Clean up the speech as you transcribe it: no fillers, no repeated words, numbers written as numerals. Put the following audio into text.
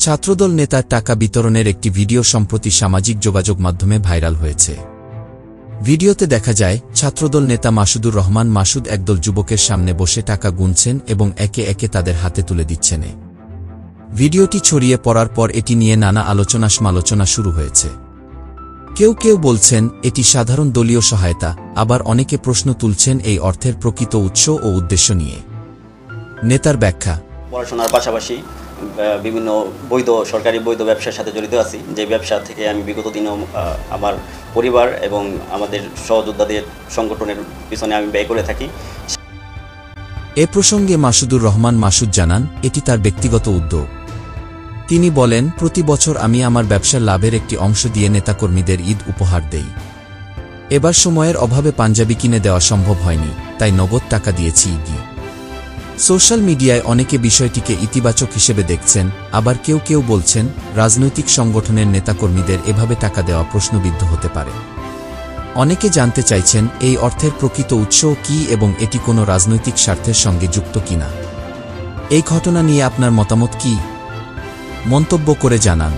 ছাত্রদল নেতার টাকা বিতরণের একটি ভিডিও সম্প্রতি সামাজিক যোগাযোগ মাধ্যমে ভাইরাল হয়েছে। ভিডিওতে দেখা যায় ছাত্রদল নেতা মাসুদুর রহমান মাসুদ একদল যুবকের সামনে বসে টাকা গুনছেন এবং একে একে তাদের হাতে তুলে দিচ্ছেন। ভিডিওটি ছড়িয়ে পড়ার পর এটি নিয়ে নানা আলোচনা শুরু হয়েছে। কেউ কেউ বলছেন এটি সাধারণ দলীয় সহায়তা, আবার অনেকে প্রশ্ন তুলছেন এই অর্থের প্রকৃত উৎস ও উদ্দেশ্য নিয়ে। নেতার ব্যাখ্যা: পড়াশোনার পাশাপাশি বিভিন্ন সরকারি বৈধ ব্যবসার সাথে জড়িত আছি, যে ব্যবসা থেকে আমি বিগত দিনেও আমার পরিবার এবং আমাদের সহযোদ্ধাদের সংগঠনের পিছনে আমি ব্যয় করে থাকি। এ প্রসঙ্গে মাসুদুর রহমান মাসুদ জানান, এটি তার ব্যক্তিগত উদ্যোগ। তিনি বলেন, প্রতি বছর আমি আমার ব্যবসার লাভের একটি অংশ দিয়ে নেতাকর্মীদের ঈদ উপহার দেই। এবার সময়ের অভাবে পাঞ্জাবি কিনে দেওয়া সম্ভব হয়নি, তাই নগদ টাকা দিয়েছি ঈদে। সোশ্যাল মিডিয়ায় অনেকে বিষয়টিকে ইতিবাচক হিসেবে দেখছেন, আবার কেউ কেউ বলছেন রাজনৈতিক সংগঠনের নেতাকর্মীদের এভাবে টাকা দেওয়া প্রশ্নবিদ্ধ হতে পারে। অনেকে জানতে চাইছেন এই অর্থের প্রকৃত উৎস কী এবং এটি কোনো রাজনৈতিক স্বার্থের সঙ্গে যুক্ত কিনা। এই ঘটনা নিয়ে আপনার মতামত কী? মন্তব্য করে জানান।